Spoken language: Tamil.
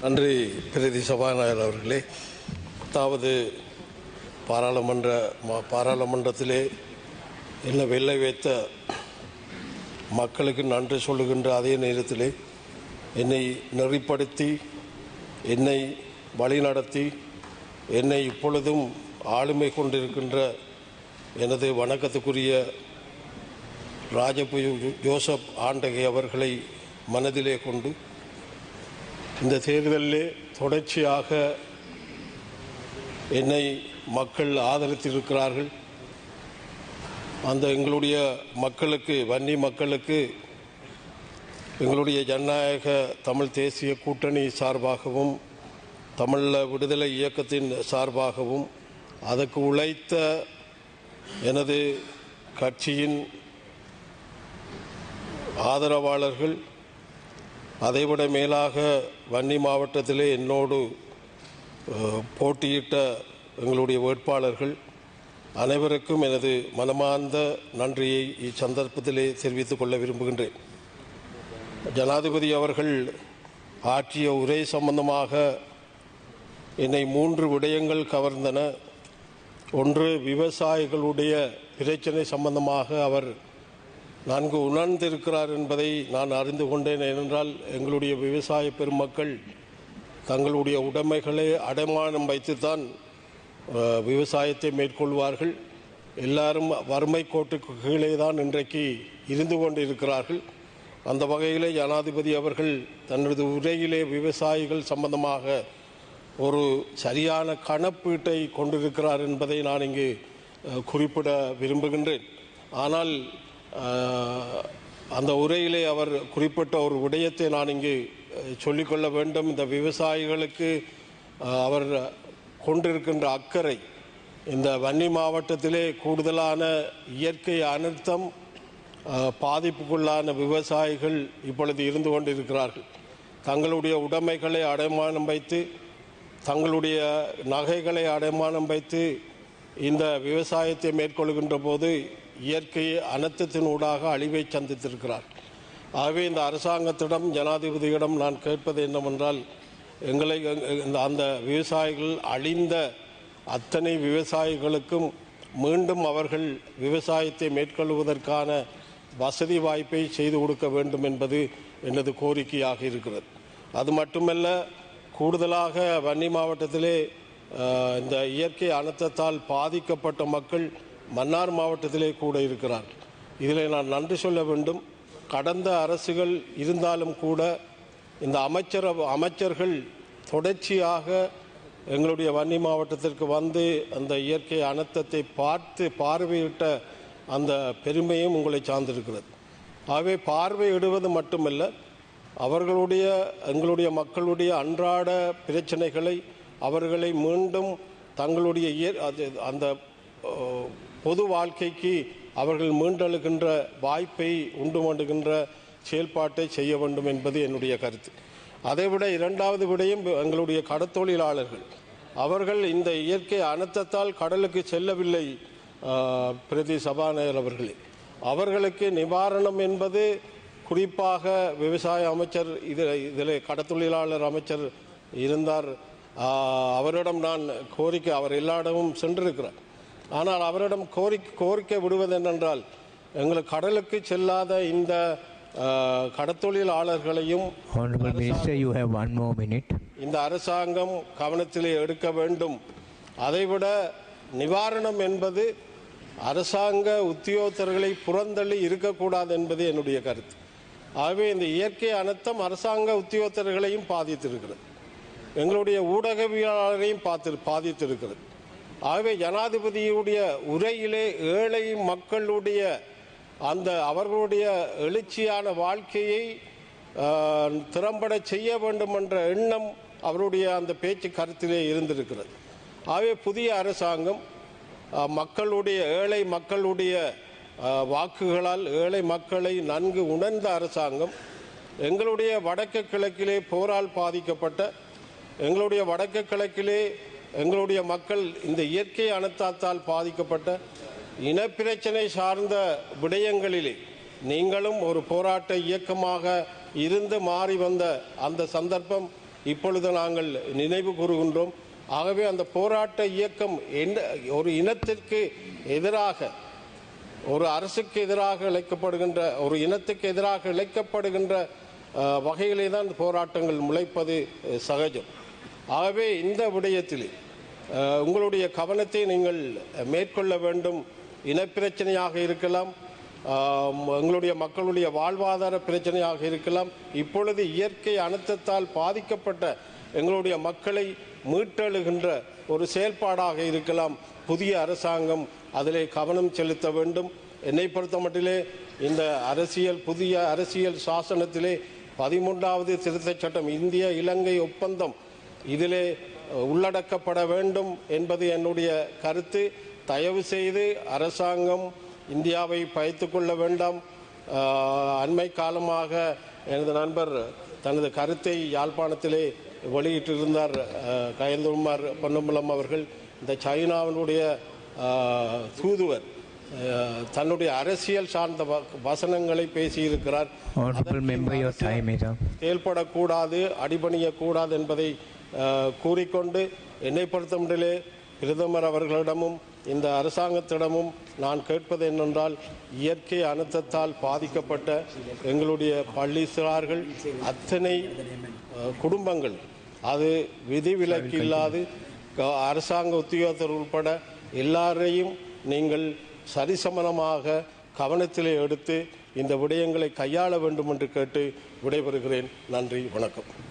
நன்றி பிரதி சபாநாயகர் அவர்களே. அதாவது பாராளுமன்றத்திலே என்ன வெள்ளை வைத்த மக்களுக்கு நன்றி சொல்லுகின்ற அதே நேரத்திலே என்னை நெறிப்படுத்தி என்னை வழிநடத்தி என்னை இப்பொழுதும் ஆளுமை கொண்டிருக்கின்ற எனது வணக்கத்துக்குரிய ராஜபுய ஜோசப் ஆண்டகை அவர்களை மனதிலே கொண்டு இந்த தேர்தலிலே தொடர்ச்சியாக என்னை மக்கள் ஆதரித்திருக்கிறார்கள். அந்த எங்களுடைய மக்களுக்கு, வன்னி மக்களுக்கு, எங்களுடைய ஜனநாயக தமிழ் தேசிய கூட்டணி சார்பாகவும் தமிழ் விடுதலை இயக்கத்தின் சார்பாகவும் அதற்கு உழைத்த எனது கட்சியின் ஆதரவாளர்கள், அதைவிட மேலாக வன்னி மாவட்டத்திலே என்னோடு போட்டியிட்ட எங்களுடைய வேட்பாளர்கள் அனைவருக்கும் எனது மனமார்ந்த நன்றியை இச்சந்தர்ப்பத்திலே தெரிவித்துக் கொள்ள விரும்புகின்றேன். ஜனாதிபதி அவர்கள் ஆற்றிய உரை சம்பந்தமாக என்னை 3 விடயங்கள் கவர்ந்தன. ஒன்று, விவசாயிகளுடைய பிரச்சனை சம்பந்தமாக அவர் நன்கு உணர்ந்திருக்கிறார் என்பதை நான் அறிந்து கொண்டேன். ஏனென்றால் எங்களுடைய விவசாய பெருமக்கள் தங்களுடைய உடைமைகளை அடைமானம் வைத்துத்தான் விவசாயத்தை மேற்கொள்வார்கள். எல்லாரும் வறுமை கோட்டுக்கு கீழே தான் இன்றைக்கு இருந்து கொண்டிருக்கிறார்கள். அந்த வகையிலே ஜனாதிபதி அவர்கள் தனது உரையிலே விவசாயிகள் சம்பந்தமாக ஒரு சரியான கணப்பீட்டை கொண்டிருக்கிறார் என்பதை நான் இங்கு குறிப்பிட விரும்புகின்றேன். ஆனால் அந்த உரையிலே அவர் குறிப்பிட்ட ஒரு விடயத்தை நான் இங்கு சொல்லிக்கொள்ள வேண்டும். இந்த விவசாயிகளுக்கு அவர் கொண்டிருக்கின்ற அக்கறை, இந்த வன்னி மாவட்டத்திலே கூடுதலான இயற்கை அனர்த்தம் பாதிப்புக்குள்ளான விவசாயிகள் இப்பொழுது இருந்து கொண்டிருக்கிறார்கள். தங்களுடைய உடைமைகளை அடைமானம் வைத்து, தங்களுடைய நகைகளை அடைமானம் வைத்து இந்த விவசாயத்தை மேற்கொள்கின்ற போது இயற்கை அனர்த்தத்தினூடாக அழிவை சந்தித்திருக்கிறார். ஆகவே இந்த அரசாங்கத்திடம், ஜனாதிபதியிடம் நான் கேட்பது என்னவென்றால், எங்களை அந்த விவசாயிகள் அழிந்த அத்தனை விவசாயிகளுக்கும் மீண்டும் அவர்கள் விவசாயத்தை மேற்கொள்வதற்கான வசதி வாய்ப்பை செய்து கொடுக்க வேண்டும் என்பது எனது கோரிக்கையாக இருக்கிறது. அது மட்டுமல்ல, கூடுதலாக வன்னி மாவட்டத்திலே இந்த இயற்கை அனர்த்தத்தால் பாதிக்கப்பட்ட மக்கள் மன்னார் மாவட்டத்திலே கூட இருக்கிறார்கள். இதில் நான் நன்றி சொல்ல வேண்டும். கடந்த அரசுகள் இருந்தாலும் கூட இந்த அமைச்சர்கள் தொடர்ச்சியாக எங்களுடைய வன்னி மாவட்டத்திற்கு வந்து அந்த இயற்கை அனர்த்தத்தை பார்வையிட்ட அந்த பெருமையும் உங்களை சார்ந்திருக்கிறது. ஆகவே பார்வையிடுவது மட்டுமல்ல, எங்களுடைய மக்களுடைய அன்றாட பிரச்சனைகளை அவர்களை மீண்டும் தங்களுடைய அந்த பொது வாழ்க்கைக்கு அவர்கள் மீண்டெழுகின்ற வாய்ப்பை உண்டு பண்ணுகின்ற செயல்பாட்டை செய்ய வேண்டும் என்பது என்னுடைய கருத்து. அதைவிட இரண்டாவது விடயம், எங்களுடைய கடத்தொழிலாளர்கள், அவர்கள் இந்த இயற்கை அனர்த்தத்தால் கடலுக்கு செல்லவில்லை. பிரதி சபாநாயகர் அவர்களே, அவர்களுக்கு நிவாரணம் என்பது குறிப்பாக விவசாய அமைச்சர், இதில் கடத்தொழிலாளர் அமைச்சர் இருந்தார். அவரிடம் நான் கோரிக்கை, அவர் எல்லா இடமும் சென்றிருக்கிறார். ஆனால் அவரிடம் கோரிக்கை விடுவது என்னென்றால், எங்களுக்கு கடலுக்கு செல்லாத இந்த கடத்தொழிலாளர்களையும் இந்த அரசாங்கம் கவனத்திலே எடுக்க வேண்டும். அதைவிட நிவாரணம் என்பது அரசாங்க உத்தியோகத்தர்களை புறந்தள்ளி இருக்கக்கூடாது என்பது என்னுடைய கருத்து. ஆகவே இந்த இயற்கை அனர்த்தம் அரசாங்க உத்தியோகத்தர்களையும் பாதித்திருக்கிறது, எங்களுடைய ஊடகவியலாளரையும் பாதித்திருக்கிறது. ஆகவே ஜனாதிபதியுடைய உரையிலே ஏழை மக்களுடைய அவர்களுடைய எழுச்சியான வாழ்க்கையை திறம்பட செய்ய வேண்டும் என்ற எண்ணம் அவருடைய அந்த பேச்சு கருத்திலே இருந்திருக்கிறது. ஆகவே புதிய அரசாங்கம் ஏழை மக்களுடைய வாக்குகளால் ஏழை மக்களை நன்கு உணர்ந்த அரசாங்கம், எங்களுடைய வடக்கு கிழக்கிலே போரால் பாதிக்கப்பட்ட எங்களுடைய வடக்கு கிழக்கிலே எங்களுடைய மக்கள் இந்த இயற்கை அனர்த்தத்தால் பாதிக்கப்பட்ட இனப்பிரச்சனை சார்ந்த விடயங்களிலே நீங்களும் ஒரு போராட்ட இயக்கமாக இருந்து மாறி வந்த அந்த சந்தர்ப்பம் இப்பொழுது நாங்கள் நினைவு கூறுகின்றோம். ஆகவே அந்த போராட்ட இயக்கம் ஒரு இனத்திற்கு எதிராக, ஒரு அரசுக்கு எதிராக இழைக்கப்படுகின்ற, ஒரு இனத்துக்கு எதிராக இழைக்கப்படுகின்ற வகையிலே தான் போராட்டங்கள் முளைப்பது சகஜம். ஆகவே இந்த விடயத்தில் உங்களுடைய கவனத்தை நீங்கள் மேற்கொள்ள வேண்டும். இனப்பிரச்சனையாக இருக்கலாம், எங்களுடைய மக்களுடைய வாழ்வாதார பிரச்சனையாக இருக்கலாம், இப்பொழுது இயற்கை அனர்த்தத்தால் பாதிக்கப்பட்ட எங்களுடைய மக்களை மீட்டெழுகின்ற ஒரு செயல்பாடாக இருக்கலாம். புதிய அரசாங்கம் அதிலே கவனம் செலுத்த வேண்டும். என்னை பொறுத்த மட்டிலே இந்த புதிய அரசியல் சாசனத்திலே 13வது திருத்தச் சட்டம், இந்திய இலங்கை ஒப்பந்தம் இதிலே உள்ளடக்கப்பட வேண்டும் என்பது என்னுடைய கருத்து. தயவு செய்து அரசாங்கம் இந்தியாவை பயத்து கொள்ள வேண்டாம். அண்மை காலமாக எனது நண்பர் தனது கருத்தை யாழ்ப்பாணத்திலே வெளியிட்டிருந்தார். கயந்தகுமார் பொன்னம்பலம் அவர்கள், இந்த சைனாவினுடைய தூதுவர் தன்னுடைய அரசியல் சார்ந்த வசனங்களை பேசியிருக்கிறார். செயல்படக்கூடாது, அடிபணியக்கூடாது என்பதை கூறிக்கொண்டு, என்னை பொறுத்தமட்டிலே பிரதமர் அவர்களிடமும் இந்த அரசாங்கத்திடமும் நான் கேட்பது என்னென்றால், இயற்கை அனர்த்தத்தால் பாதிக்கப்பட்ட எங்களுடைய பள்ளி சிறார்கள் அத்தனை குடும்பங்கள், அது விதிவிலக்கு இல்லாது அரசாங்க உத்தியோகத்தர் உட்பட எல்லாரையும் நீங்கள் சரிசமனமாக கவனத்திலே எடுத்து இந்த விடயங்களை கையாள வேண்டும் என்று கேட்டு விடைபெறுகிறேன். நன்றி, வணக்கம்.